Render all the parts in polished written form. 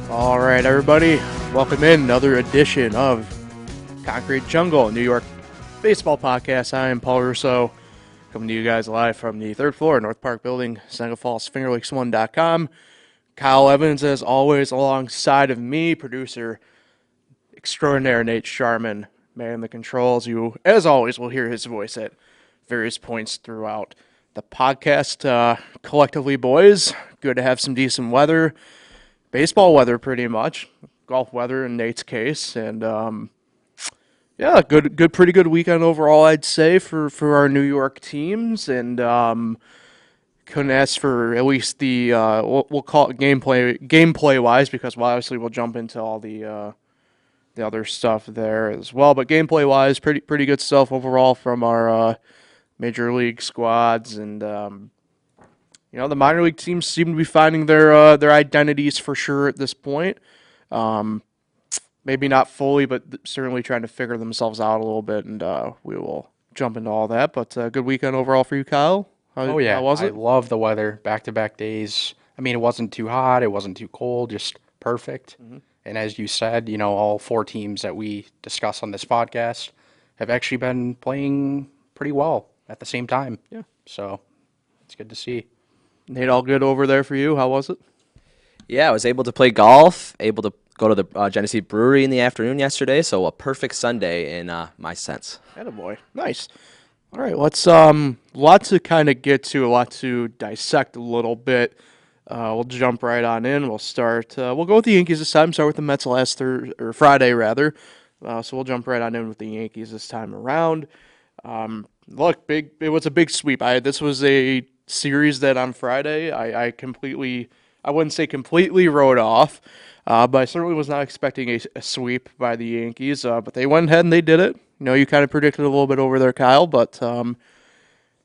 All right, everybody, welcome in another edition of Concrete Jungle, New York baseball podcast. I am Paul Russo, coming to you guys live from the third floor, North Park Building, Seneca Falls, FingerLakes1.com. Kyle Evans, as always, alongside of me, producer extraordinaire Nate Sharman, man the controls. You, as always, will hear his voice at various points throughout the podcast. Collectively, boys, good to have some decent weather. Baseball weather, pretty much. Golf weather in Nate's case, and pretty good weekend overall, I'd say, for our New York teams, and couldn't ask for at least the we'll call it gameplay wise, because obviously we'll jump into all the other stuff there as well. But gameplay wise, pretty good stuff overall from our major league squads, and the minor league teams seem to be finding their identities for sure at this point. Maybe not fully, but certainly trying to figure themselves out a little bit, and we will jump into all that. But good weekend overall for you, Kyle. How was it? I love the weather. Back-to-back days. I mean, it wasn't too hot. It wasn't too cold. Just perfect. Mm-hmm. And as you said, all four teams that we discuss on this podcast have actually been playing pretty well at the same time. Yeah. So it's good to see. Nate, all good over there for you? How was it? Yeah, I was able to play golf, able to go to the Genesee Brewery in the afternoon yesterday, so a perfect Sunday in my sense. Attaboy. Nice. All right, let's lot to kind of get to, a lot to dissect a little bit. We'll jump right on in. We'll start. We'll go with the Yankees this time. Start with the Mets Friday rather. So we'll jump right on in with the Yankees this time around. Look, it was a big sweep. This was a series that on Friday I wouldn't say completely wrote off, but I certainly was not expecting a sweep by the Yankees. But they went ahead and they did it. You kind of predicted a little bit over there, Kyle, but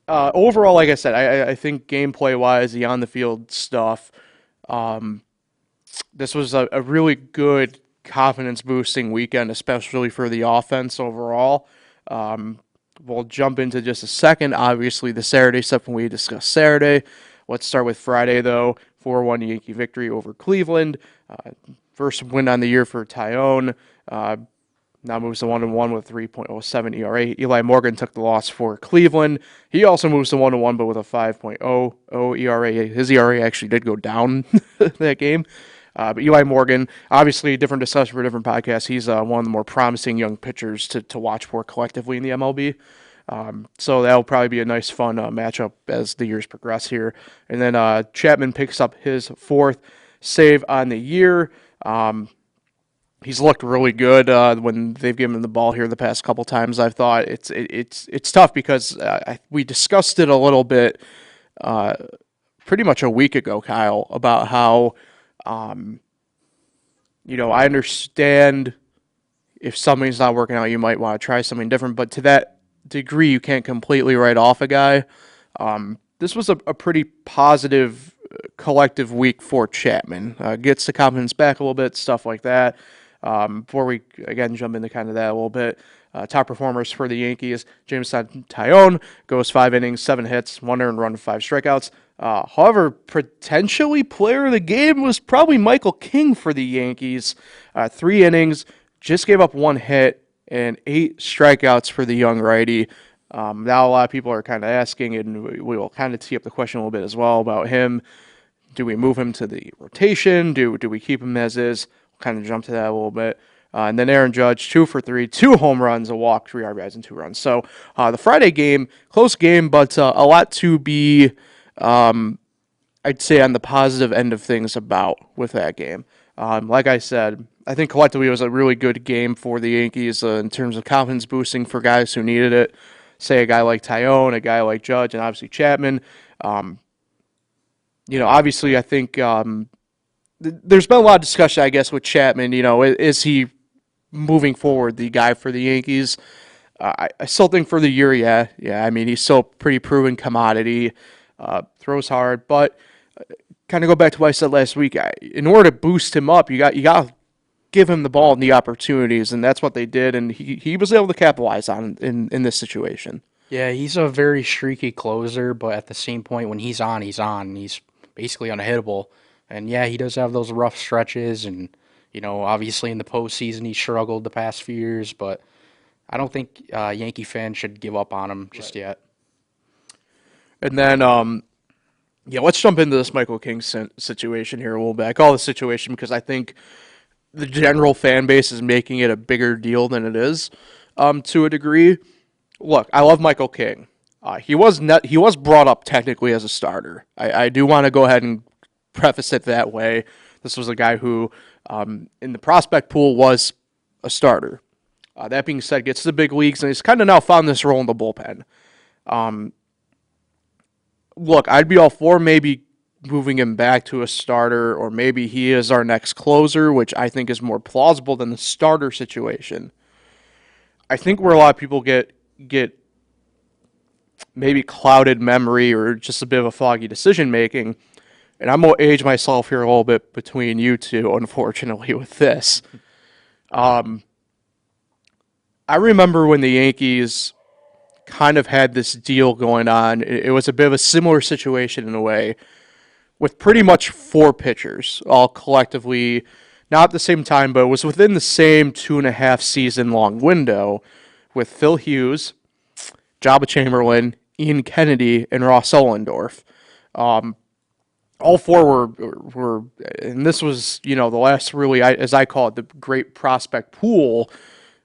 overall, like I said, I think gameplay-wise, the on-the-field stuff, this was a really good confidence-boosting weekend, especially for the offense overall. We'll jump into just a second. Obviously, the Saturday stuff when we discuss Saturday. Let's start with Friday, though. 4-1 Yankee victory over Cleveland. First win on the year for Tyone. Now moves to 1-1 with 3.07 ERA. Eli Morgan took the loss for Cleveland. He also moves to 1-1, but with a 5.00 ERA. His ERA actually did go down that game. But Eli Morgan, obviously a different discussion for a different podcast. He's one of the more promising young pitchers to watch for collectively in the MLB. So that'll probably be a nice, fun matchup as the years progress here. And then Chapman picks up his fourth save on the year. He's looked really good when they've given him the ball here the past couple times. I've thought it's tough because we discussed it a little bit pretty much a week ago, Kyle, about how I understand if something's not working out, you might want to try something different, but to that degree, you can't completely write off a guy. This was a pretty positive collective week for Chapman. Gets the confidence back a little bit, stuff like that. Before we, again, jump into kind of that a little bit, top performers for the Yankees, James Tyone goes 5 innings, 7 hits, 1 earned run, 5 strikeouts. However, potentially player of the game was probably Michael King for the Yankees. 3 innings, just gave up 1 hit, and 8 strikeouts for the young righty. Now a lot of people are kind of asking, and we will kind of tee up the question a little bit as well about him. Do we move him to the rotation? Do we keep him as is? We'll kind of jump to that a little bit. And then Aaron Judge, 2 for 3, 2 home runs, a walk, 3 RBIs, and 2 runs. So the Friday game, close game, but a lot to be, I'd say, on the positive end of things about with that game. Like I said, I think collectively it was a really good game for the Yankees in terms of confidence boosting for guys who needed it. Say a guy like Tyone, a guy like Judge, and obviously Chapman. Obviously I think there's been a lot of discussion, I guess, with Chapman. Is he moving forward the guy for the Yankees? I still think for the year, yeah. I mean, he's still a pretty proven commodity. Throws hard, but kind of go back to what I said last week. In order to boost him up, you got to give him the ball and the opportunities, and that's what they did, and he was able to capitalize on in this situation. Yeah, he's a very streaky closer, but at the same point, when he's on, he's on. He's basically unhittable. And yeah, he does have those rough stretches, and obviously in the postseason he struggled the past few years, but I don't think Yankee fans should give up on him just yet. And then, yeah, let's jump into this Michael King situation here a little bit. I call it a situation because I think the general fan base is making it a bigger deal than it is, to a degree. Look, I love Michael King. He was brought up technically as a starter. I do want to go ahead and preface it that way. This was a guy who, in the prospect pool, was a starter. That being said, gets to the big leagues, and he's kind of now found this role in the bullpen. Look, I'd be all for maybe moving him back to a starter, or maybe he is our next closer, which I think is more plausible than the starter situation. I think where a lot of people get maybe clouded memory or just a bit of a foggy decision making, and I'm going to age myself here a little bit between you two, unfortunately, with this. I remember when the Yankees kind of had this deal going on. It was a bit of a similar situation in a way, with pretty much 4 pitchers, all collectively, not at the same time, but it was within the same 2.5 season long window, with Phil Hughes, Jabba Chamberlain, Ian Kennedy, and Ross Ollendorf. All 4 were, and this was, the last really, as I call it, the great prospect pool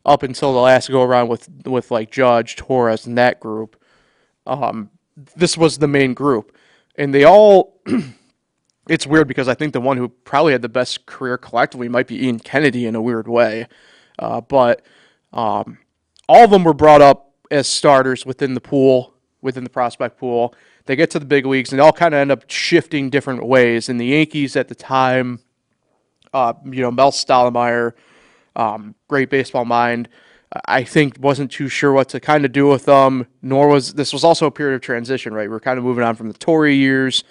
up until the last go around with like Judge, Torres, and that group. This was the main group, and they all. It's weird because I think the one who probably had the best career collectively might be Ian Kennedy in a weird way, but all of them were brought up as starters within the prospect pool. They get to the big leagues and they all kind of end up shifting different ways. And the Yankees at the time, Mel Stottlemyre, great baseball mind, I think wasn't too sure what to kind of do with them. This was also a period of transition, right? We're kind of moving on from the Torre years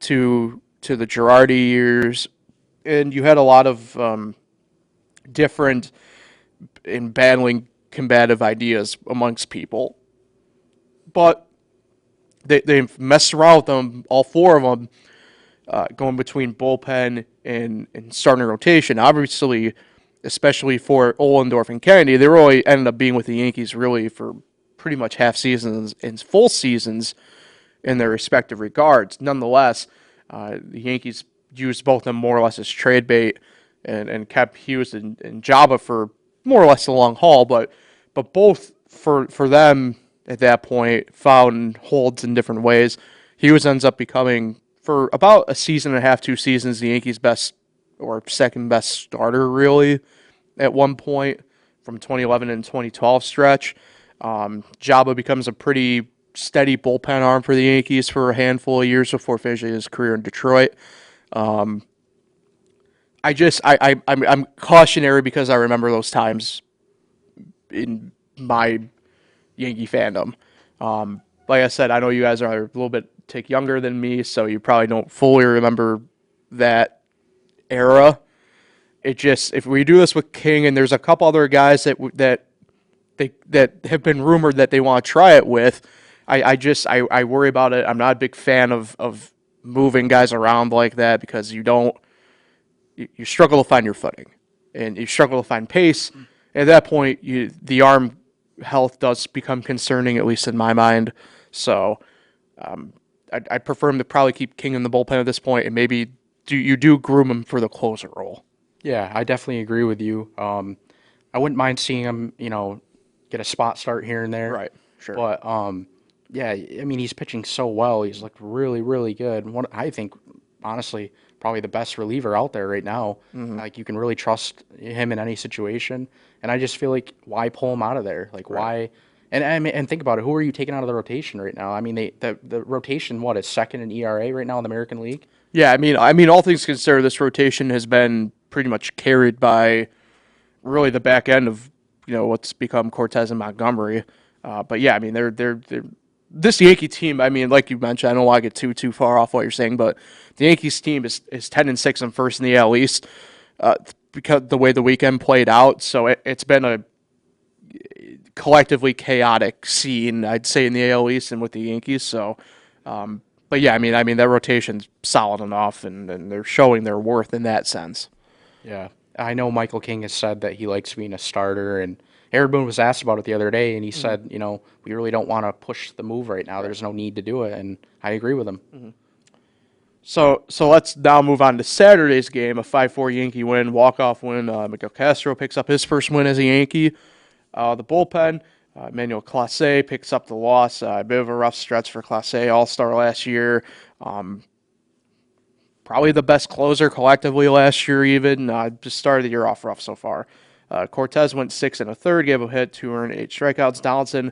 to the Girardi years, and you had a lot of different and battling combative ideas amongst people. But they messed around with them, all 4 of them, going between bullpen and starting rotation. Obviously, especially for Ollendorf and Kennedy, they really ended up being with the Yankees really for pretty much half seasons and full seasons in their respective regards. Nonetheless, the Yankees used both of them more or less as trade bait and kept Hughes and Jabba for more or less the long haul, but both for them at that point found holds in different ways. Hughes ends up becoming, for about a season and a half, 2 seasons, the Yankees' best or second best starter really at one point from 2011 and 2012 stretch. Jabba becomes a pretty steady bullpen arm for the Yankees for a handful of years before finishing his career in Detroit. I'm cautionary because I remember those times in my Yankee fandom. Like I said, I know you guys are a little bit younger than me, so you probably don't fully remember that era. If we do this with King, and there's a couple other guys that have been rumored that they want to try it with, I worry about it. I'm not a big fan of moving guys around like that because you struggle to find your footing and you struggle to find pace. At that point, the arm health does become concerning, at least in my mind. So I'd prefer him to probably keep King in the bullpen at this point, and maybe you do groom him for the closer role. Yeah, I definitely agree with you. I wouldn't mind seeing him, get a spot start here and there. Right, sure. But yeah, I mean, he's pitching so well. He's looked really, really good. I think, honestly, probably the best reliever out there right now. Mm-hmm. Like, you can really trust him in any situation. And I just feel like, why pull him out of there? Like, why? And think about it. Who are you taking out of the rotation right now? I mean, the rotation, is second in ERA right now in the American League? Yeah, I mean, all things considered, this rotation has been pretty much carried by really the back end of what's become Cortez and Montgomery. But yeah, I mean, they're this Yankee team, I mean, like you mentioned, I don't want to get too far off what you're saying, but the Yankees team is 10-6 and first in the AL East because the way the weekend played out. So it's been a collectively chaotic scene, I'd say, in the AL East and with the Yankees. So, but yeah, I mean that rotation's solid enough, and they're showing their worth in that sense. Yeah. I know Michael King has said that he likes being a starter, and Aaron Boone was asked about it the other day, and he said, we really don't want to push the move right now. There's no need to do it, and I agree with him. So let's now move on to Saturday's game, a 5-4 Yankee win, walk-off win. Miguel Castro picks up his first win as a Yankee. The bullpen, Emmanuel Clase picks up the loss. A bit of a rough stretch for Clase, all-star last year. Probably the best closer collectively last year even. Just started the year off rough so far. Cortez went 6 1/3, gave a hit, 2 earned, 8 strikeouts. Donaldson,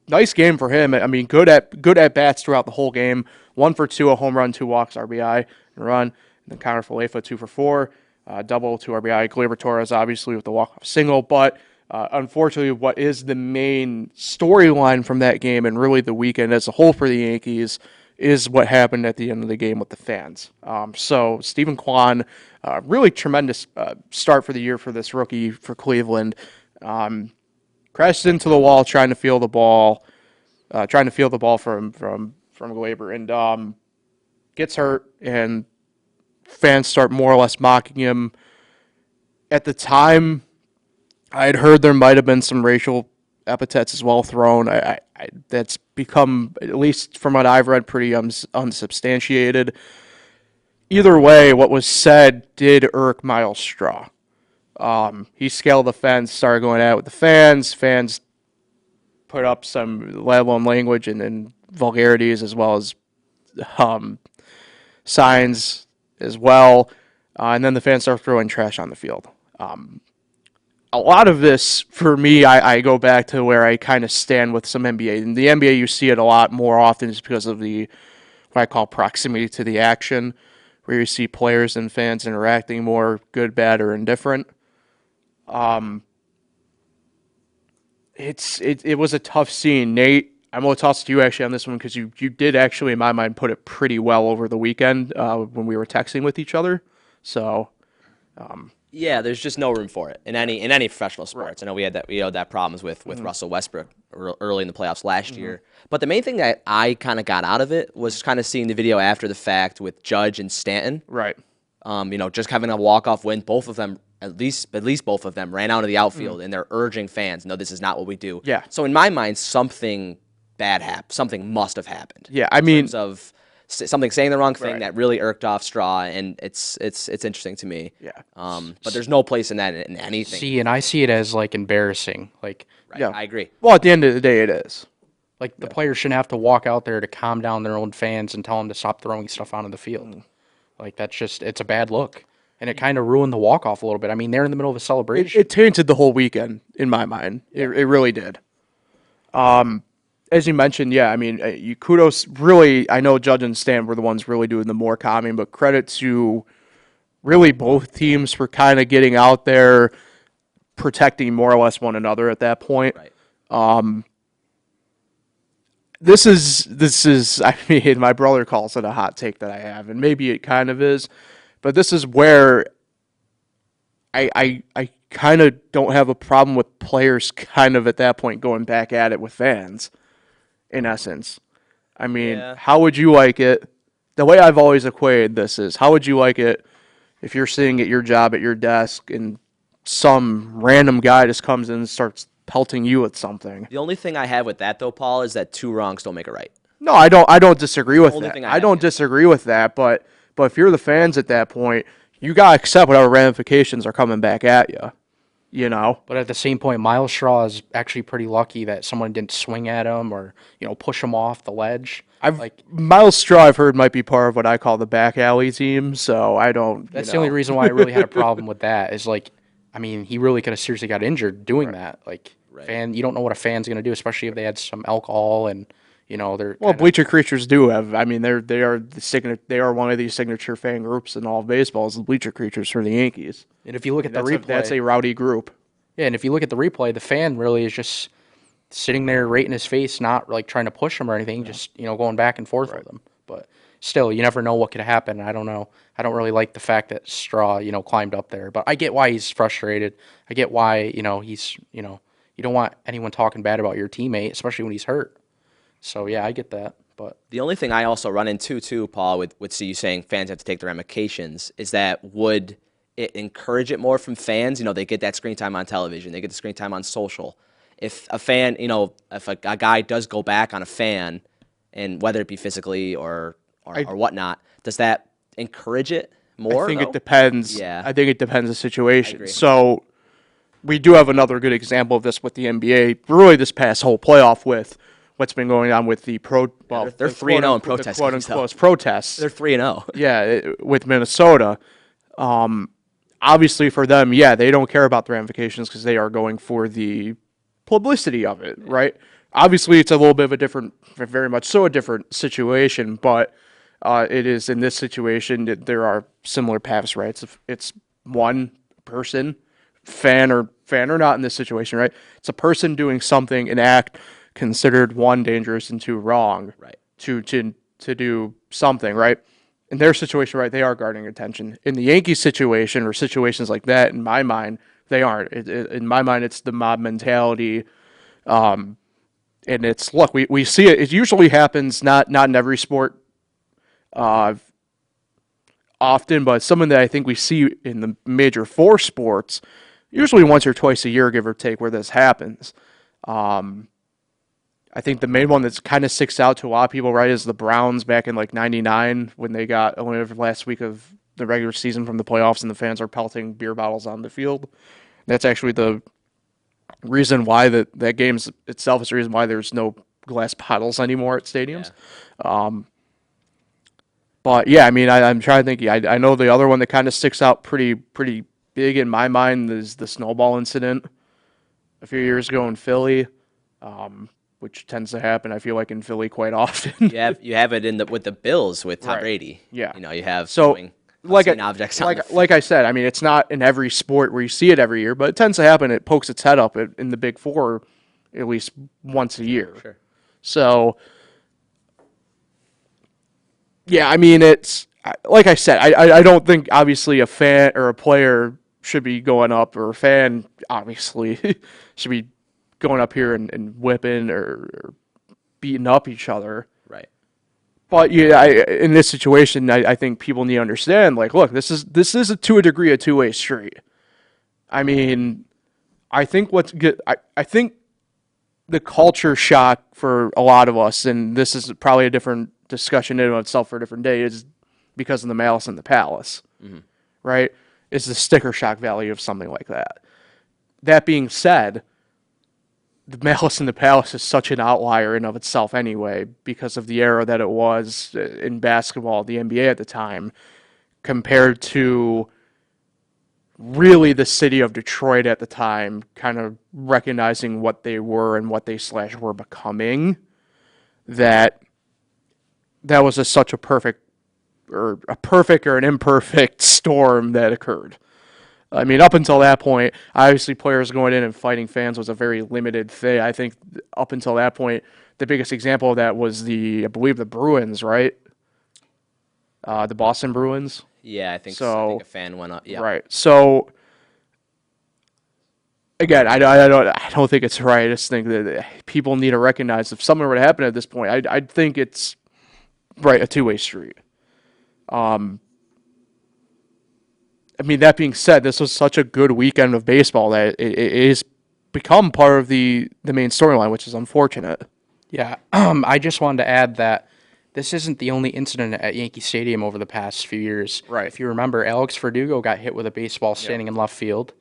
nice game for him. I mean, good at bats throughout the whole game. 1 for 2, a home run, 2 walks, RBI, and run. And then Connor Falefa, 2 for 4, double, 2 RBI. Gleyber Torres, obviously, with the walk-off single. But unfortunately, what is the main storyline from that game and really the weekend as a whole for the Yankees is what happened at the end of the game with the fans. So Stephen Kwan, really tremendous start for the year for this rookie for Cleveland. Crashes into the wall trying to feel the ball from Gleyber, and gets hurt, and fans start more or less mocking him. At the time, I had heard there might have been some racial epithets as well thrown. That's become, at least from what I've read, pretty unsubstantiated. Either way, what was said did irk Miles Straw. He scaled the fence, started going at it with the fans. Fans put up some level of language and vulgarities as well as signs as well. And then the fans start throwing trash on the field. A lot of this, for me, I go back to where I kind of stand with some NBA. In the NBA, you see it a lot more often just because of what I call proximity to the action, where you see players and fans interacting more, good, bad, or indifferent. It was a tough scene. Nate, I'm going to toss to you actually on this one because you did actually, in my mind, put it pretty well over the weekend when we were texting with each other. So... Yeah, there's just no room for it in any professional sports. Right. I know we had that problems with Russell Westbrook early in the playoffs last year. But the main thing that I kind of got out of it was kind of seeing the video after the fact with Judge and Stanton. Right. Just having a walk-off win. Both of them, at least both of them, ran out of the outfield and they're urging fans, no, this is not what we do. Yeah. So in my mind, something bad happened. Something must have happened. Yeah, I mean, in terms of something saying the wrong thing that really irked off Straw, and it's interesting to me. Yeah. But there's no place in that in anything. See, and I see it as like embarrassing. Like, yeah, I agree. Well, at the end of the day, it is. Like the players shouldn't have to walk out there to calm down their own fans and tell them to stop throwing stuff onto the field. Like it's a bad look, and it kind of ruined the walk off a little bit. I mean, they're in the middle of a celebration. It tainted the whole weekend in my mind. It really did. As you mentioned, yeah, I mean, you kudos, really, I know Judge and Stan were the ones really doing the more calming, but credit to really both teams for kind of getting out there, protecting more or less one another at that point. Right. This is, I mean, my brother calls it a hot take that I have, and maybe it kind of is, but this is where I kind of don't have a problem with players kind of at that point going back at it with fans. In essence, I mean, How would you like it? The way I've always equated this is, how would you like it if you're sitting at your job at your desk and some random guy just comes in and starts pelting you with something? The only thing I have with that, though, Paul, is that 2 wrongs don't make it right. No, I don't disagree with that. I don't disagree with that, but if you're the fans at that point, you gotta accept whatever ramifications are coming back at you. You know, but at the same point, Miles Straw is actually pretty lucky that someone didn't swing at him or push him off the ledge. Miles Straw, I've heard, might be part of what I call the back alley team. So I don't. That's the only reason why I really had a problem with that. Is like, I mean, he really could have seriously got injured doing that. Like, you don't know what a fan's gonna do, especially if they had some alcohol and they're. Well, Bleacher Creatures do have. I mean, they are one of these signature fan groups in all of baseball. Is the Bleacher Creatures for the Yankees. And if you look at the replay, that's a rowdy group. Yeah, and if you look at the replay, the fan really is just sitting there right in his face, not like trying to push him or anything, just, going back and forth with him. But still, you never know what could happen. I don't know. I don't really like the fact that Straw, climbed up there. But I get why he's frustrated. I get why, he's, you don't want anyone talking bad about your teammate, especially when he's hurt. So, yeah, I get that. But The only thing I also run into, too, Paul, with see you saying fans have to take the ramifications, is that would it encourage it more from fans? They get that screen time on television. They get the screen time on social. If a fan, if a guy does go back on a fan, and whether it be physically or whatnot, does that encourage it more? I think though? it depends. Yeah. I think it depends the situation. agree. So we do have another good example of this with the NBA. Really, this past whole playoff with what's been going on with the they're 3-0 in protest quote games, though. unquote protests. They're 3-0. Yeah, with Minnesota. Obviously for them, they don't care about the ramifications because they are going for the publicity of it, right? Obviously, it's a little bit of a different, very much so a different situation, but it is in this situation that there are similar paths, right? It's one person, fan or not in this situation, right? It's a person doing something, an act considered one dangerous and two wrong, Right. To do something, right? In their situation, right, they are guarding attention. In the Yankees situation or situations like that, in my mind, they aren't. In my mind, it's the mob mentality. And it's, look, we see it. It usually happens not in every sport often, but something that I think we see in the major four sports, usually once or twice a year, give or take, where this happens. I think the main one that's kind of sticks out to a lot of people, right, is the Browns back in like '99 when they got eliminated last week of the regular season from the playoffs and the fans are pelting beer bottles on the field. That's actually the reason why that game itself is the reason why there's no glass bottles anymore at stadiums. Yeah. But yeah, I mean, I'm trying to think. I know the other one that kind of sticks out pretty big in my mind is the snowball incident a few years ago in Philly. Which tends to happen, I feel like, in Philly quite often. You have it with the Bills with Tom Right. Brady. Yeah. You have So, throwing like obscene objects on the like I said, I mean, it's not in every sport where you see it every year, but it tends to happen. It pokes its head up in the Big Four at least once a year. Sure. So, yeah, I mean, it's like I said, I don't think obviously a fan or a player should be going up, or a fan obviously should be going up here and whipping or beating up each other. Right. But yeah, in this situation, I think people need to understand. Like, look, this is to a degree a two-way street. I mean, I think what's good. I think the culture shock for a lot of us, and this is probably a different discussion in and of itself for a different day, is because of the Malice in the Palace, right? It's the sticker shock value of something like that. That being said, the Malice in the Palace is such an outlier in of itself anyway, because of the era that it was in basketball, the NBA at the time, compared to really the city of Detroit at the time, kind of recognizing what they were and what they were becoming, that was such a perfect or an imperfect storm that occurred. I mean, up until that point, obviously players going in and fighting fans was a very limited thing. I think up until that point, the biggest example of that was I believe the Bruins, right? The Boston Bruins. Yeah, I think a fan went up. Yeah. Right. So again, I don't think it's right. I just think that people need to recognize if something were to happen at this point, I'd think it's a two-way street. I mean, that being said, this was such a good weekend of baseball that it is become part of the main storyline, which is unfortunate. yeah, I just wanted to add that this isn't the only incident at Yankee Stadium over the past few years. Right. If you remember, Alex Verdugo got hit with a baseball standing in left field.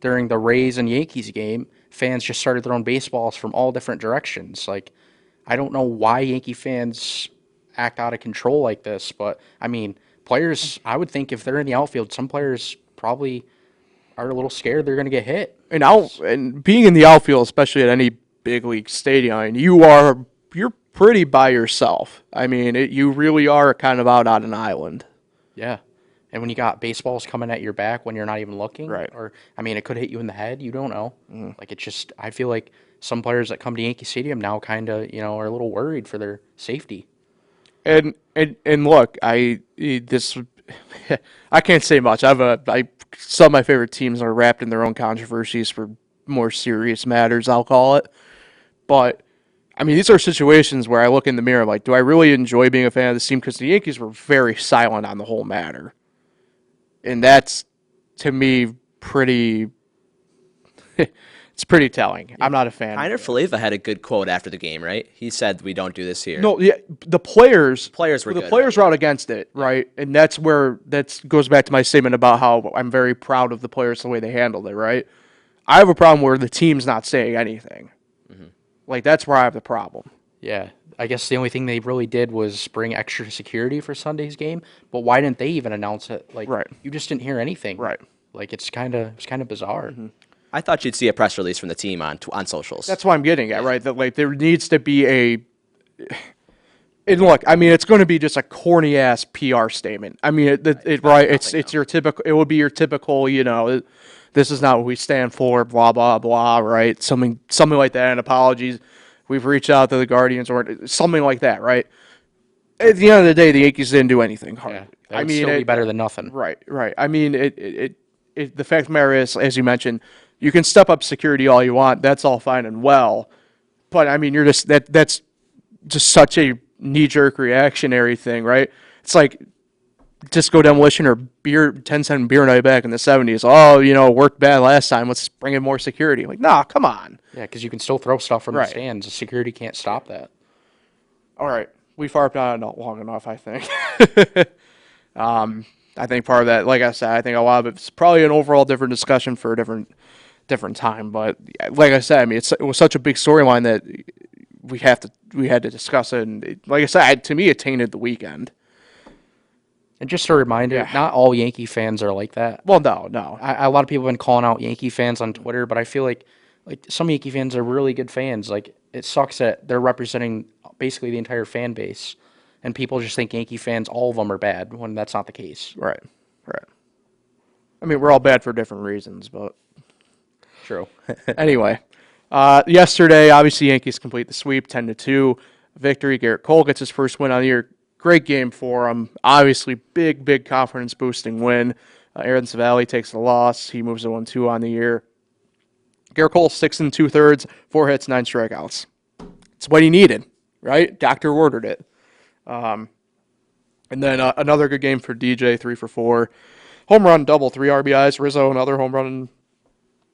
During the Rays and Yankees game, fans just started throwing baseballs from all different directions. Like, I don't know why Yankee fans act out of control like this, but, I mean, players, I would think if they're in the outfield, some players probably are a little scared they're going to get hit. And being in the outfield, especially at any big league stadium, you're pretty by yourself. I mean, you really are kind of out on an island. Yeah. And when you got baseballs coming at your back when you're not even looking, Right. or I mean, it could hit you in the head. You don't know. Like it's just, I feel like some players that come to Yankee Stadium now kind of, are a little worried for their safety. And look, this I can't say much. Some of my favorite teams are wrapped in their own controversies for more serious matters, I'll call it. But I mean, these are situations where I look in the mirror like, do I really enjoy being a fan of this team? Because the Yankees were very silent on the whole matter, and that's to me pretty. It's pretty telling. I'm not a fan. Heiner Falefa had a good quote after the game, right? He said, "We don't do this here." No, yeah, the players Players were the good, players right? were out against it, right? And that's where that goes back to my statement about how I'm very proud of the players the way they handled it, right? I have a problem where the team's not saying anything. Like that's where I have the problem. Yeah. I guess the only thing they really did was bring extra security for Sunday's game. But why didn't they even announce it? Like, Right. you just didn't hear anything. Right. Like it's kind of bizarre. I thought you'd see a press release from the team on socials. That's what I'm getting at, right? That like there needs to be a. And look, I mean, it's going to be just a corny ass PR statement. I mean, right? It's your typical. It would be your typical, this is not what we stand for. Blah blah blah. Right? Something like that. And apologies. We've reached out to the Guardians or something like that. Right? At the end of the day, the Yankees didn't do anything hard. Yeah. That would still be better than nothing. Right. I mean, the fact of the matter is, as you mentioned, you can step up security all you want. That's all fine and well, but I mean, you're just that's just such a knee-jerk reactionary thing, right? It's like Disco Demolition or 10-cent beer night back in the 70s. Oh, worked bad last time. Let's bring in more security. Like, nah, come on. Yeah, because you can still throw stuff from the Right. stands. The security can't stop that. All right, we've harped on it long enough, I think. I think part of that, like I said, I think a lot of it's probably an overall different discussion for a different time. But like I said, I mean, it was such a big storyline that we had to discuss it. And like I said, to me, it tainted the weekend. And just a reminder, Yeah. not all Yankee fans are like that. Well, no. A lot of people have been calling out Yankee fans on Twitter, but I feel like some Yankee fans are really good fans. Like it sucks that they're representing basically the entire fan base, and people just think Yankee fans, all of them are bad, when that's not the case. Right. I mean, we're all bad for different reasons, but True. anyway. Yesterday, obviously, Yankees complete the sweep, 10-2 victory. Garrett Cole gets his first win on the year. Great game for him. Obviously, big confidence boosting win. Aaron Savali takes the loss. He moves to 1-2 on the year. Garrett Cole 6 2/3, 4 hits, 9 strikeouts. It's what he needed, right? Doctor ordered it. And then another good game for DJ, 3 for 4. Home run, double, 3 RBIs. Rizzo, another home run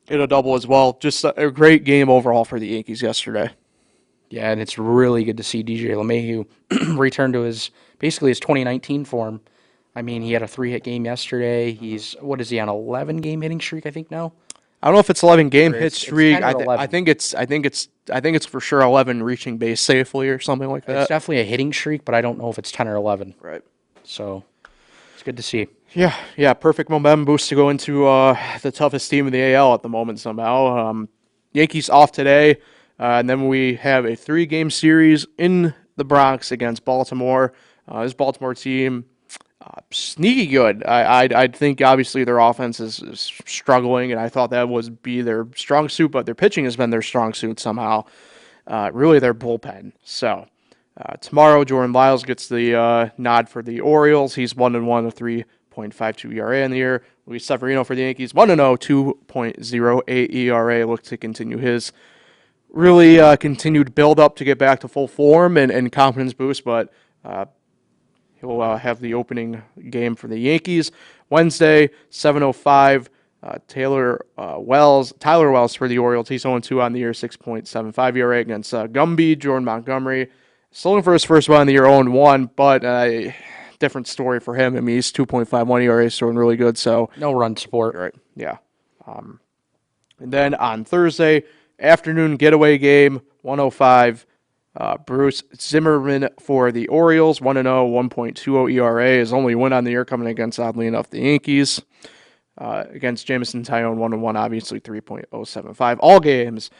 and a double as well. Just a great game overall for the Yankees yesterday. Yeah, and it's really good to see DJ LeMahieu return to his 2019 form. I mean, he had a 3-hit game yesterday. He's, what is he, on 11-game hitting streak, I think now? I don't know if it's 11 game hit It's streak. 10 or 11. I think it's for sure 11 reaching base safely or something like It's that. definitely a hitting streak, but I don't know if it's 10 or 11. Right. So it's good to see. Yeah, perfect momentum boost to go into the toughest team in the AL at the moment somehow. Yankees off today, and then we have a 3-game series in the Bronx against Baltimore. This Baltimore team, sneaky good. I think obviously their offense is struggling, and I thought that would be their strong suit, but their pitching has been their strong suit somehow. Really their bullpen. So tomorrow, Jordan Lyles gets the nod for the Orioles. He's 1-1, a 3.52 ERA in the year. Luis Severino for the Yankees, 1-0, 2.08 ERA. Look to continue his really continued build up to get back to full form and confidence boost, but he'll have the opening game for the Yankees Wednesday, 7:05. Tyler Wells for the Orioles. He's 0-2 on the year, 6.75 ERA against Gumby. Jordan Montgomery, still looking for his first one on the year, 0-1, but different story for him. I mean, he's 2.51 ERA, he's doing really good. So No run support. right, yeah. And then on Thursday afternoon getaway game, 1:05. Bruce Zimmerman for the Orioles, 1-0, 1.20 ERA. His only win on the year coming against, oddly enough, the Yankees. Against Jameson Tyone, 1-1, obviously 3.075. All games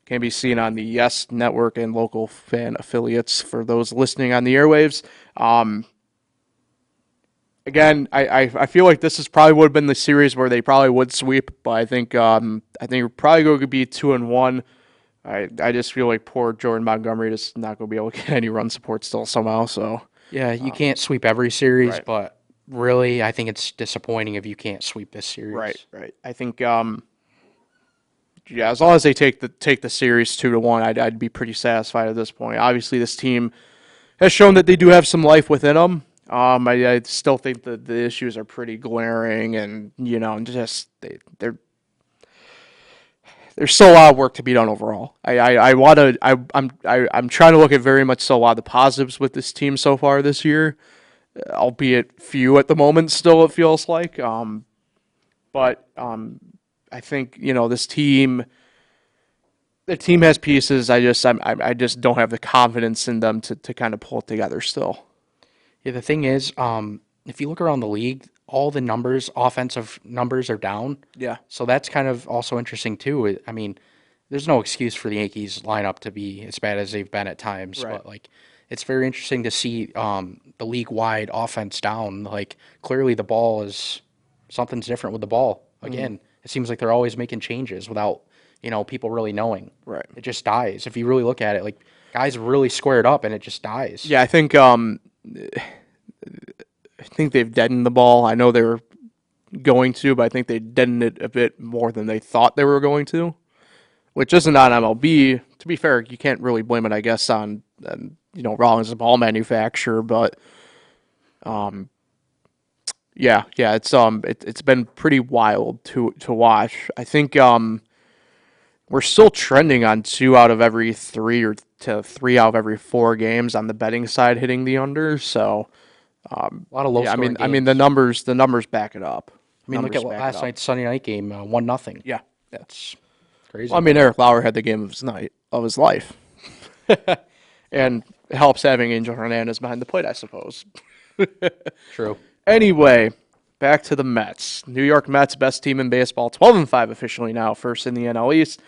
can be seen on the Yes Network and local fan affiliates for those listening on the airwaves. again, I feel like this is probably would have been the series where they probably would sweep, but I think we're probably going to be 2-1. I just feel like poor Jordan Montgomery is not going to be able to get any run support still somehow. So Yeah, you can't sweep every series, right. but really, I think it's disappointing if you can't sweep this series. right. I think yeah, as long as they take the series 2-1, I'd be pretty satisfied at this point. Obviously, this team has shown that they do have some life within them. I still think that the issues are pretty glaring, and just there's still a lot of work to be done overall. I'm trying to look at very much so a lot of the positives with this team so far this year, albeit few at the moment. Still, it feels like. But I think this team. The team has pieces. I just don't have the confidence in them to kind of pull it together still. Yeah, the thing is, if you look around the league, all the numbers, offensive numbers, are down. Yeah. So that's kind of also interesting too. I mean, there's no excuse for the Yankees lineup to be as bad as they've been at times, Right. but like it's very interesting to see the league-wide offense down. Like clearly the ball is something's different with the ball. Again, it seems like they're always making changes without people really knowing. Right. It just dies. If you really look at it, like guys really squared up and it just dies. Yeah, I think they've deadened the ball. I know they were going to, but I think they deadened it a bit more than they thought they were going to, which isn't on MLB. To be fair, you can't really blame it, I guess, on Rollins, the ball manufacturer. But it's been pretty wild to watch. I think we're still trending on 2 out of every 3 or to 3 out of every 4 games on the betting side hitting the under. So. A lot of low Yeah, scoring I mean games. the numbers back it up. I mean, look at Numbers back it last up. night's Sunday night game, 1-0. Yeah. That's crazy. Well, I mean, Eric Lauer had the game of his life, and it helps having Angel Hernandez behind the plate, I suppose. True. Anyway, back to the Mets. New York Mets, best team in baseball, 12-5 officially now, first in the NL East.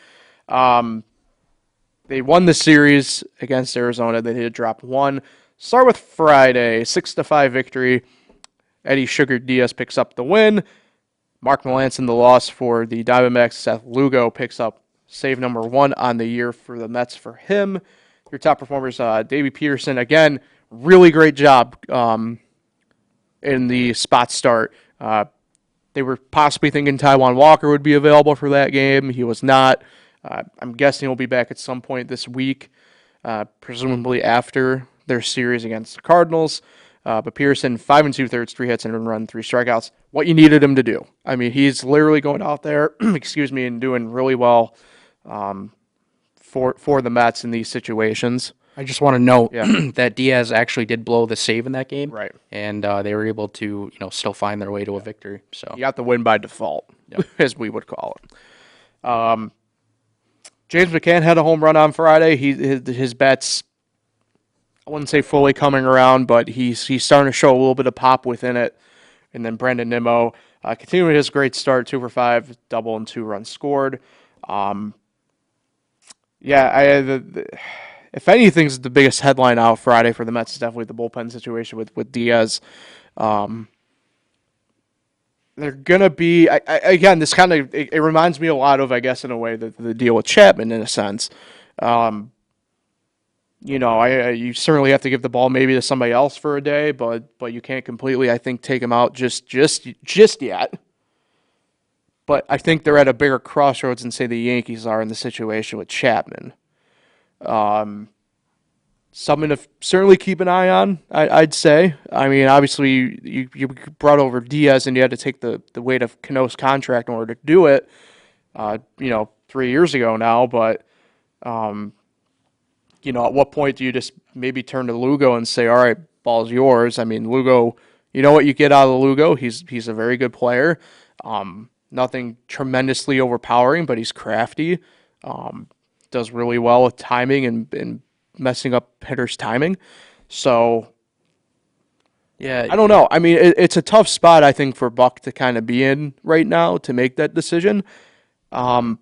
They won the series against Arizona. They did drop 1. Start with Friday, 6-5 victory. Eddie Sugar Diaz picks up the win. Mark Melancon the loss for the Diamondbacks. Seth Lugo picks up save number 1 on the year for the Mets for him. Your top performers, Davey Peterson, again, really great job in the spot start. They were possibly thinking Taijuan Walker would be available for that game. He was not. I'm guessing he'll be back at some point this week, presumably after their series against the Cardinals. But Pearson, 5 2/3, 3 hits and a run, 3 strikeouts. What you needed him to do. I mean, he's literally going out there, and doing really well for the Mets in these situations. I just want to note that Diaz actually did blow the save in that game. Right. And they were able to, still find their way to a victory. So He got the win by default, as we would call it. James McCann had a home run on Friday. His bat's, I wouldn't say fully coming around, but he's starting to show a little bit of pop within it. And then Brandon Nimmo continuing his great start, 2 for 5, double and 2 runs scored. If anything's the biggest headline out Friday for the Mets is definitely the bullpen situation with Diaz. They're going to be, again, this kind of, it reminds me a lot of, I guess, in a way, the deal with Chapman in a sense. You certainly have to give the ball maybe to somebody else for a day, but you can't completely, I think, take him out just yet. But I think they're at a bigger crossroads than, say, the Yankees are in the situation with Chapman. Something to certainly keep an eye on, I'd say. I mean, obviously, you brought over Diaz and you had to take the weight of Cano's contract in order to do it, 3 years ago now. But, at what point do you just maybe turn to Lugo and say, all right, ball's yours? I mean, Lugo, you know what you get out of Lugo? He's a very good player. Nothing tremendously overpowering, but he's crafty. Does really well with timing and messing up hitters' timing. So, yeah, I don't know. I mean, it's a tough spot, I think, for Buck to kind of be in right now to make that decision. But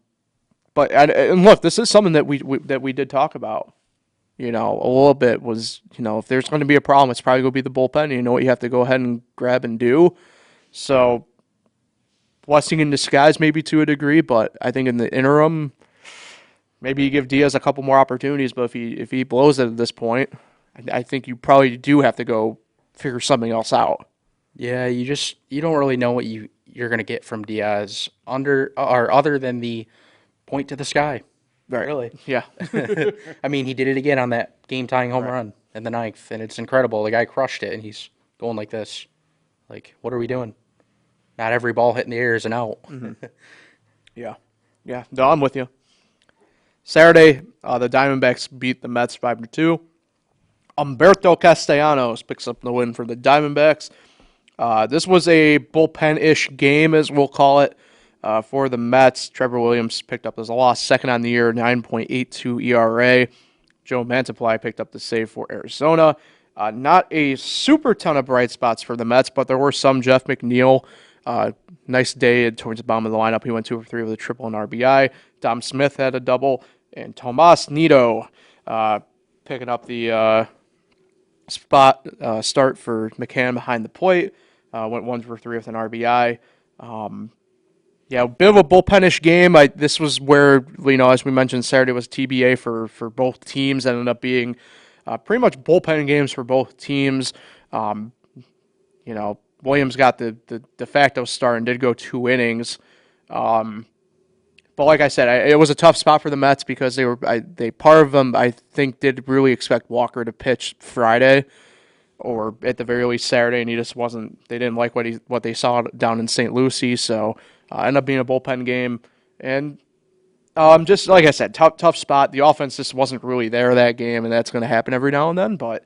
look, this is something that we did talk about. a little bit was, if there's going to be a problem, it's probably going to be the bullpen. You know what you have to go ahead and grab and do. So, blessing in disguise maybe to a degree, but I think in the interim, maybe you give Diaz a couple more opportunities. But if he blows it at this point, I think you probably do have to go figure something else out. Yeah, you don't really know what you're gonna get from Diaz other than the point to the sky. Right. Really. Yeah. I mean, he did it again on that game-tying home Right. run in the ninth, and it's incredible. The guy crushed it, and he's going like this. Like, what are we doing? Not every ball hit in the air is an out. Yeah. Yeah. No, I'm with you. Saturday, the Diamondbacks beat the Mets 5-2. Humberto Castellanos picks up the win for the Diamondbacks. This was a bullpen-ish game, as we'll call it, for the Mets. Trevor Williams picked up his loss, second on the year, 9.82 ERA. Joe Mantiply picked up the save for Arizona. Not a super ton of bright spots for the Mets, but there were some. Jeff McNeil, nice day towards the bottom of the lineup. He went 2 for 3 with a triple and RBI. Dom Smith had a double, and Tomas Nido picking up the start for McCann behind the plate. Went 1 for 3 with an RBI. Yeah, a bit of a bullpenish game. This was where, as we mentioned, Saturday was TBA for both teams. Ended up being pretty much bullpen games for both teams. Williams got the de facto start and did go 2 innings. But like I said, it was a tough spot for the Mets because part of them, I think, did really expect Walker to pitch Friday or at the very least Saturday, and they didn't like what they saw down in St. Lucie, so ended up being a bullpen game. And just like I said, tough spot. The offense just wasn't really there that game, and that's going to happen every now and then, but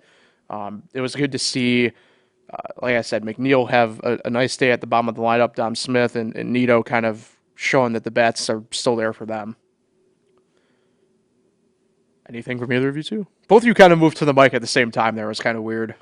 it was good to see, like I said, McNeil have a nice day at the bottom of the lineup, Dom Smith and Nido kind of showing that the bats are still there for them. Anything from either of you two? Both of you kind of moved to the mic at the same time there. It was kind of weird.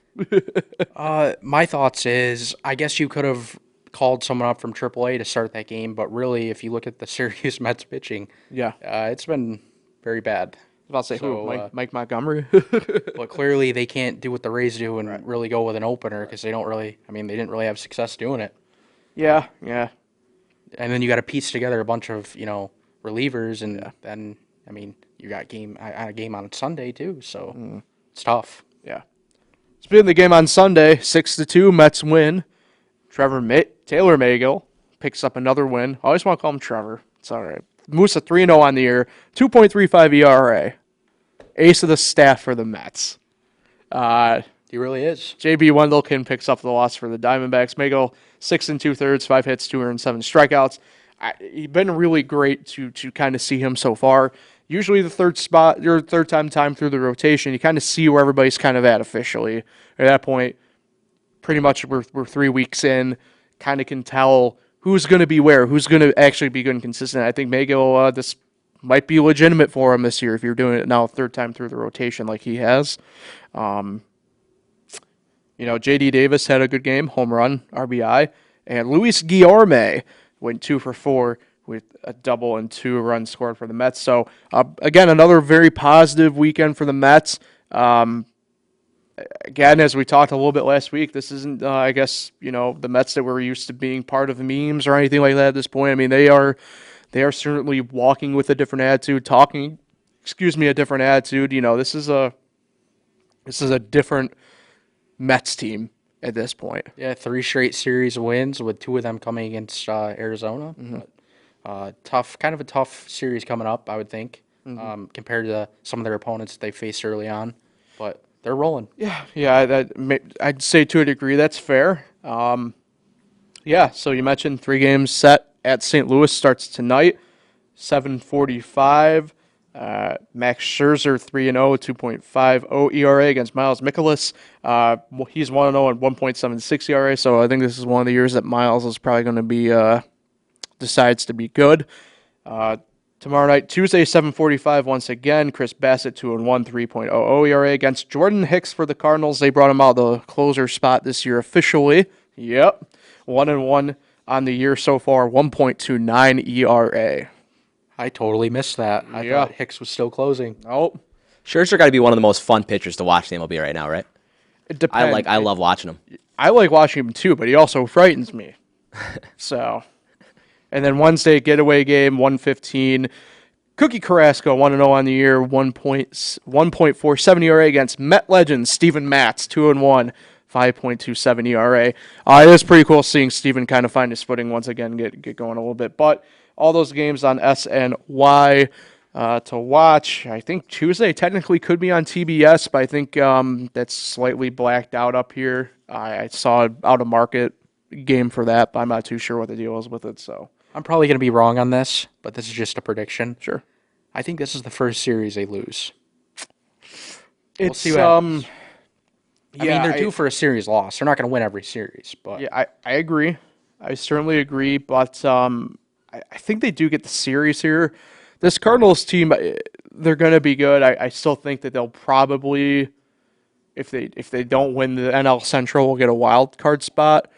My thoughts is, I guess you could have called someone up from AAA to start that game, but really, if you look at the Syracuse Mets pitching, Yeah. it's been very bad. I'll say So, who? Mike Montgomery? But clearly, they can't do what the Rays do and really go with an opener because they didn't really have success doing it. Yeah. And then you got to piece together a bunch of, relievers, and then, you got a game on Sunday too, so it's tough. Yeah. Speaking of the game on Sunday, 6-2, Mets win. Taylor Maygill picks up another win. I always want to call him Trevor. It's all right. Musa 3-0 on the year, 2.35 ERA. Ace of the staff for the Mets. He really is. J.B. Wendelken picks up the loss for the Diamondbacks. Maygill, 6 2/3, 5 hits, 207 strikeouts. He's been really great to kind of see him so far. Usually the third time through the rotation, you kind of see where everybody's kind of at officially. At that point, pretty much we're 3 weeks in, kind of can tell who's going to be where, who's going to actually be good and consistent. I think Maygill, this might be legitimate for him this year if you're doing it now third time through the rotation like he has. J.D. Davis had a good game, home run, RBI, and Luis Guillorme went 2 for 4 with a double and 2 runs scored for the Mets. So, again, another very positive weekend for the Mets. Again, as we talked a little bit last week, this isn't, the Mets that we're used to being part of the memes or anything like that at this point. I mean, they are certainly walking with a different attitude, a different attitude. This is a different Mets team at this point. Yeah, 3 straight series wins with 2 of them coming against Arizona. But, kind of a tough series coming up, I would think, compared to some of their opponents they faced early on. But they're rolling. Yeah, I'd say to a degree that's fair. So you mentioned 3 games set at St. Louis starts tonight, 7:45. Max Scherzer 3-0, 2.50 ERA against Miles Mikolas. He's 1-0 and 1.76 ERA. So I think this is one of the years that Miles is probably going to be decides to be good. Tomorrow night, Tuesday, 7:45. Once again, Chris Bassett 2-1, 3.00 ERA against Jordan Hicks for the Cardinals. They brought him out of the closer spot this year officially. Yep, 1-1 on the year so far, 1.29 ERA. I totally missed that. I thought Hicks was still closing. Oh, Scherzer got to be one of the most fun pitchers to watch in the MLB right now, right? It depends. I love watching him. I like watching him too, but he also frightens me. So, and then Wednesday getaway game 115. Cookie Carrasco 1-0 on the year, 1.47 ERA against Met legend Steven Matz 2-1, 5.27 ERA. It is pretty cool seeing Steven kind of find his footing once again, get going a little bit. But all those games on SNY to watch. I think Tuesday technically could be on TBS, but I think that's slightly blacked out up here. I saw an out of market game for that, but I'm not too sure what the deal is with it. So I'm probably going to be wrong on this, but this is just a prediction. sure. I think this is the first series they lose. It's see what happens. I yeah, mean, they're due for a series loss. They're not going to win every series, but yeah, I agree. I certainly agree, but I think they do get the series here. This Cardinals team, they're going to be good. I still think that they'll probably, if they don't win the NL Central, will get a wild card spot.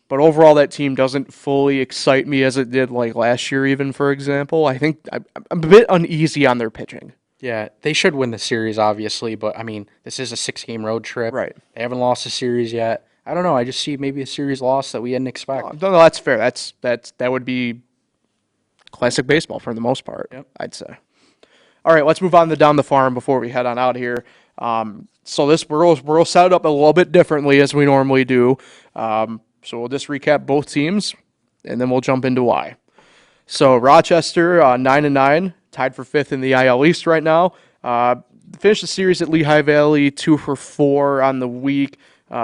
But overall, that team doesn't fully excite me as it did like last year, even, for example. I think I'm a bit uneasy on their pitching. yeah, they should win the series, obviously. But I mean, this is a 6-game road trip. Right. They haven't lost a series yet. I don't know. I just see maybe a series loss that we didn't expect. No, that's fair. That would be classic baseball for the most part, Yep. I'd say. All right, let's move on to down the farm before we head on out here. So this we'll set it up a little bit differently as we normally do. So we'll just recap both teams, and then we'll jump into why. So Rochester 9-9, tied for 5th in the IL East right now. Finished the series at Lehigh Valley 2-for-4 on the week.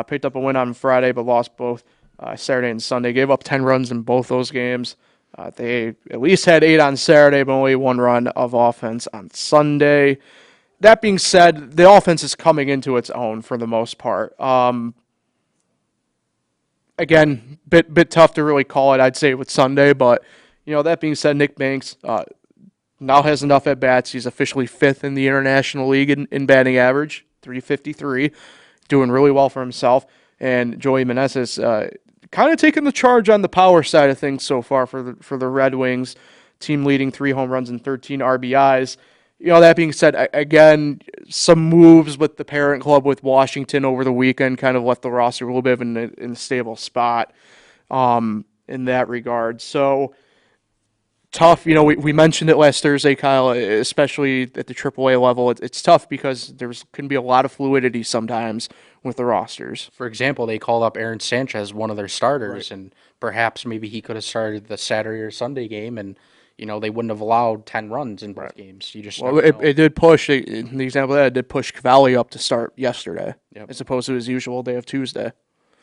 Picked up a win on Friday, but lost both Saturday and Sunday. Gave up 10 runs in both those games. They at least had 8 on Saturday, but only 1 run of offense on Sunday. That being said, the offense is coming into its own for the most part. Again, bit tough to really call it, I'd say, with Sunday, but that being said, Nick Banks now has enough at bats. He's officially 5th in the International League in batting average, 353, doing really well for himself. And Joey Meneses kind of taking the charge on the power side of things so far for the Red Wings, team leading 3 home runs and 13 RBIs. That being said, again, some moves with the parent club with Washington over the weekend kind of left the roster a little bit in a stable spot in that regard. So tough. We mentioned it last Thursday, Kyle, especially at the AAA level. It's tough because can be a lot of fluidity sometimes with the rosters. For example, they called up Aaron Sanchez, one of their starters, and perhaps maybe he could have started the Saturday or Sunday game, and they wouldn't have allowed 10 runs in both games. You just it did push. In the example of that, it did push Cavalli up to start yesterday, as opposed to his usual day of Tuesday.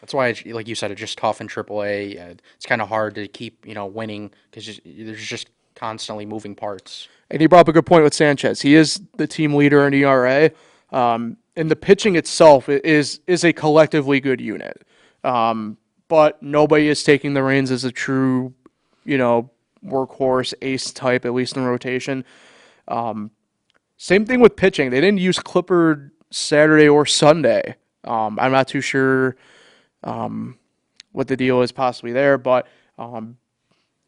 That's why, like you said, it's just tough in AAA. It's kind of hard to keep winning because there's just constantly moving parts. And he brought up a good point with Sanchez. He is the team leader in ERA, and the pitching itself is a collectively good unit. But nobody is taking the reins as a true, workhorse ace type, at least in rotation. Same thing with pitching. They didn't use Clippard Saturday or Sunday. I'm not too sure what the deal is possibly there, but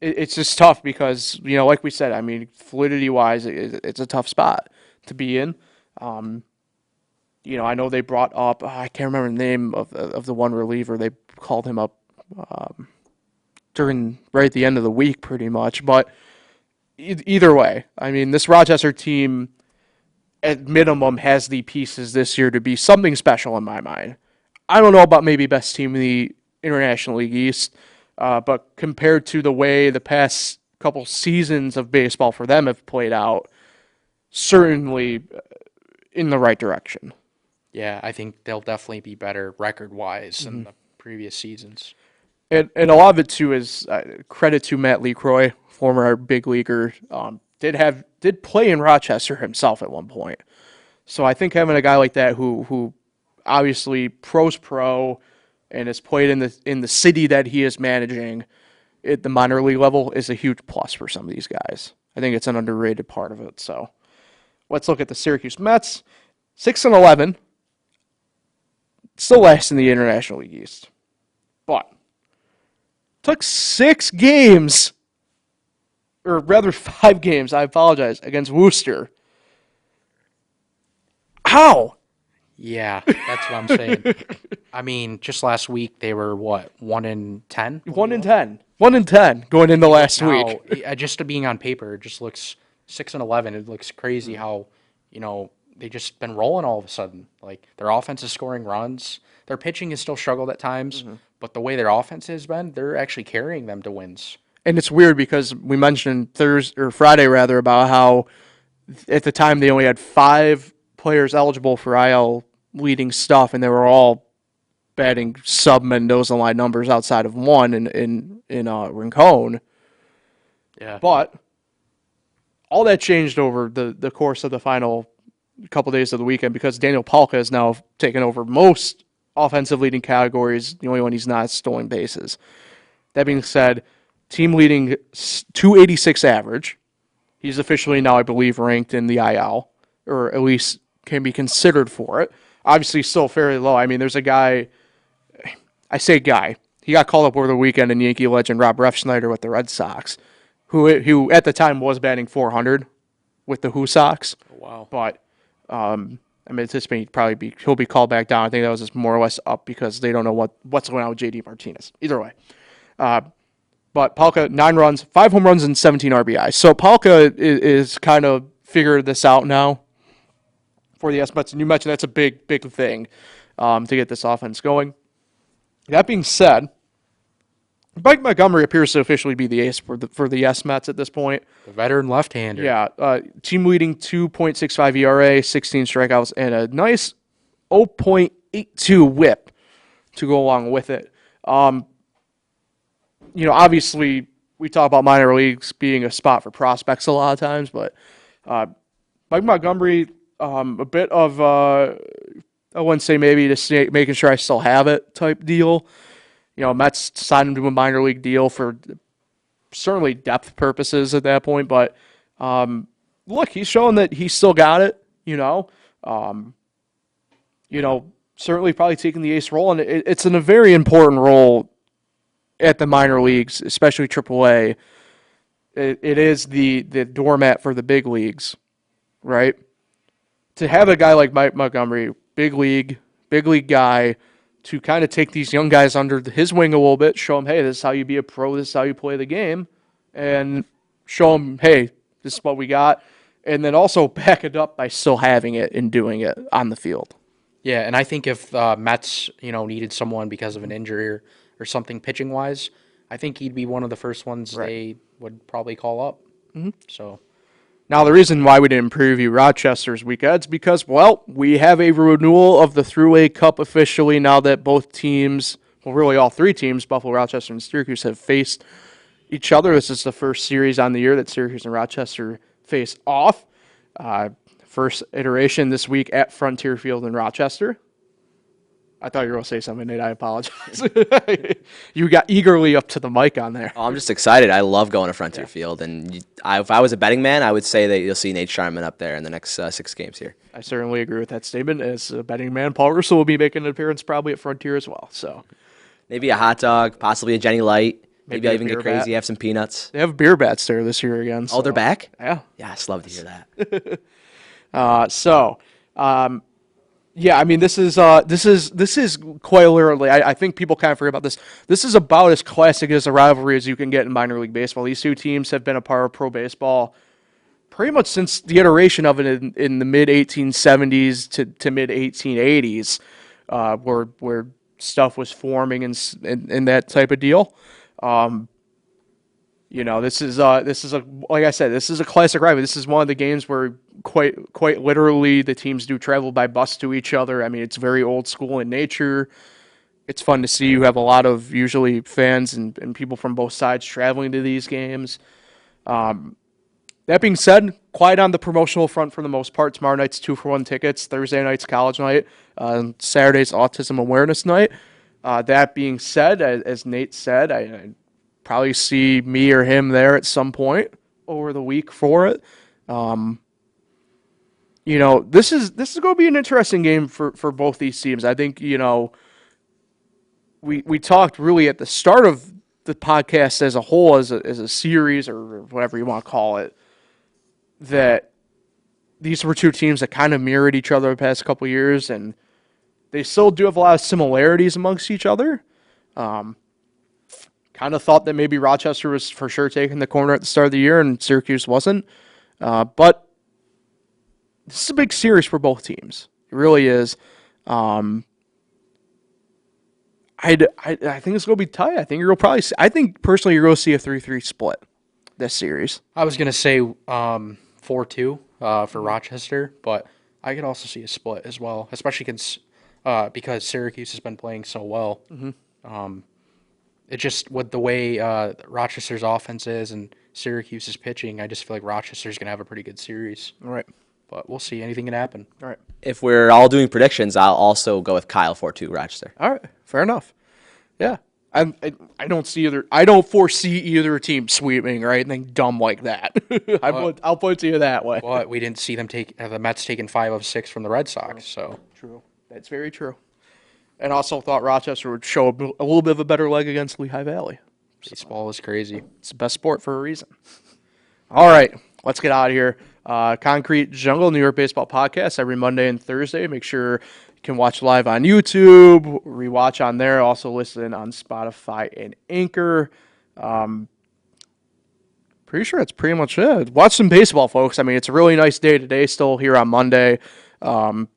it's just tough because, like we said, I mean, fluidity-wise, it's a tough spot to be in. I know they brought up, I can't remember the name of the one reliever. They called him up right at the end of the week pretty much. But either way, I mean, this Rochester team at minimum has the pieces this year to be something special in my mind. I don't know about maybe best team in the International League East, but compared to the way the past couple seasons of baseball for them have played out, certainly in the right direction. Yeah, I think they'll definitely be better record-wise than the previous seasons. And a lot of it, too, is credit to Matt LeCroy, former big leaguer, did play in Rochester himself at one point. So I think having a guy like that who obviously pro's pro and has played in the city that he is managing at the minor league level is a huge plus for some of these guys. I think it's an underrated part of it. So let's look at the Syracuse Mets. 6-11. Still last in the International League East. But took 6 games, or rather 5 games, I apologize, against Worcester How? Yeah, that's what I'm saying. I mean, just last week they were what, 1-10? 1-10. 1-10 going into last Now, week. just being on paper, it just looks 6-11. It looks crazy Mm-hmm. how, they just been rolling all of a sudden. Like their offense is scoring runs. Their pitching has still struggled at times, Mm-hmm. but the way their offense has been, they're actually carrying them to wins. And it's weird because we mentioned Thursday or Friday rather about how at the time they only had 5 players eligible for IL leading stuff, and they were all batting sub Mendoza line numbers outside of one in Rincon. Yeah. But all that changed over the course of the final couple days of the weekend because Daniel Palka has now taken over most offensive leading categories. The only one he's not is stolen bases. That being said, team leading 286 average. He's officially now, I believe, ranked in the IL, or at least can be considered for it. Obviously, still fairly low. I mean, there's a guy, I say guy, he got called up over the weekend in Yankee legend Rob Refsnyder with the Red Sox, who at the time was batting 400 with the Who Sox. Wow. But I'm anticipating he'll be called back down. I think that was just more or less up because they don't know what's going on with JD Martinez. Either way. But Palka, 9 runs, 5 home runs, and 17 RBIs. So Palka is kind of figured this out now for the SMets. And you mentioned that's a big, big thing to get this offense going. That being said, Mike Montgomery appears to officially be the ace for the SMets at this point. The veteran left-hander. Yeah, team leading 2.65 ERA, 16 strikeouts, and a nice 0.82 WHIP to go along with it. Obviously, we talk about minor leagues being a spot for prospects a lot of times, but Mike Montgomery, a bit of, I wouldn't say maybe making sure I still have it type deal. Mets signed him to a minor league deal for certainly depth purposes at that point, but look, he's showing that he's still got it, certainly probably taking the ace role, and it's in a very important role at the minor leagues, especially AAA. It is the doormat for the big leagues, right? To have a guy like Mike Montgomery, big league guy, to kind of take these young guys under his wing a little bit, show them, hey, this is how you be a pro, this is how you play the game, and show them, hey, this is what we got, and then also back it up by still having it and doing it on the field. Yeah, and I think if Mets, needed someone because of an injury or something pitching-wise, I think he'd be one of the first ones they would probably call up. Mm-hmm. So now, the reason why we didn't preview Rochester's weekend is because, well, we have a renewal of the Thruway Cup officially now that both teams, well, really all 3 teams, Buffalo, Rochester, and Syracuse, have faced each other. This is the first series on the year that Syracuse and Rochester face off. First iteration this week at Frontier Field in Rochester. I thought you were going to say something, Nate. I apologize. You got eagerly up to the mic on there. Oh, I'm just excited. I love going to Frontier Field, and if I was a betting man, I would say that you'll see Nate Sharman up there in the next 6 games here. I certainly agree with that statement. As a betting man, Paul Russo will be making an appearance probably at Frontier as well. So maybe a hot dog, possibly a Jenny Light. Maybe I'll even get beer crazy, bat. have some peanuts. They have beer bats there this year again. Oh, they're back? Yeah. Yes, love to hear that. Yeah, I mean, this is quite literally. I think people kind of forget about this. This is about as classic as a rivalry as you can get in minor league baseball. These 2 teams have been a part of pro baseball pretty much since the iteration of it in the mid 1870s to mid 1880s, where stuff was forming and that type of deal. This is like I said, this is a classic rivalry. This is one of the games where quite literally the teams do travel by bus to each other. I mean, it's very old school in nature. It's fun to see. You have a lot of usually fans and people from both sides traveling to these games. That being said, quiet on the promotional front for the most part. Tomorrow night's 2-for-1 tickets. Thursday night's college night. Saturday's autism awareness night. That being said, as Nate said, I probably see me or him there at some point over the week for it. This is going to be an interesting game for both these teams. I think, we talked really at the start of the podcast as a whole, as a series or whatever you want to call it, that these were two teams that kind of mirrored each other the past couple years, and they still do have a lot of similarities amongst each other. Kind of thought that maybe Rochester was for sure taking the corner at the start of the year, and Syracuse wasn't. But this is a big series for both teams. It really is. I think it's going to be tight. I think I think personally you're going to see a 3-3 split this series. I was going to say 4-2 for Rochester, but I could also see a split as well, especially because Syracuse has been playing so well. It just, with the way Rochester's offense is and Syracuse's pitching, I just feel like Rochester's going to have a pretty good series. All right. But we'll see. Anything can happen. All right. If we're all doing predictions, I'll also go with Kyle 4-2 Rochester. All right. Fair enough. Yeah. I don't see either. I don't foresee either team sweeping or anything dumb like that. I'll put it to you that way. But we didn't see them take the Mets taking 5 of 6 from the Red Sox. So True. That's very true. And also thought Rochester would show a little bit of a better leg against Lehigh Valley. baseball is crazy. It's the best sport for a reason. All right, let's get out of here. Concrete Jungle, New York Baseball Podcast, every Monday and Thursday. Make sure you can watch live on YouTube, rewatch on there, also listen on Spotify and Anchor. Pretty sure that's pretty much it. Watch some baseball, folks. I mean, it's a really nice day today, still here on Monday. It's going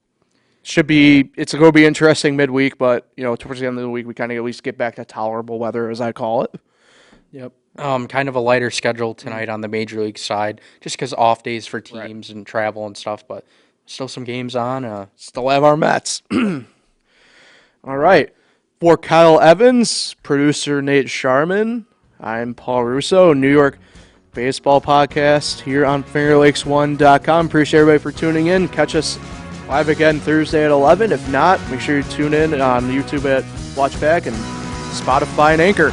to be interesting midweek, but, towards the end of the week, we kind of at least get back to tolerable weather, as I call it. Yep. Kind of a lighter schedule tonight on the Major League side, just because off days for teams and travel and stuff, but still some games on. Still have our Mets. All right. For Kyle Evans, producer Nate Sharman, I'm Paul Russo, New York Baseball Podcast here on FingerLakes1.com. Appreciate everybody for tuning in. Catch us live again Thursday at 11. If not, make sure you tune in on YouTube at Watchback and Spotify and Anchor.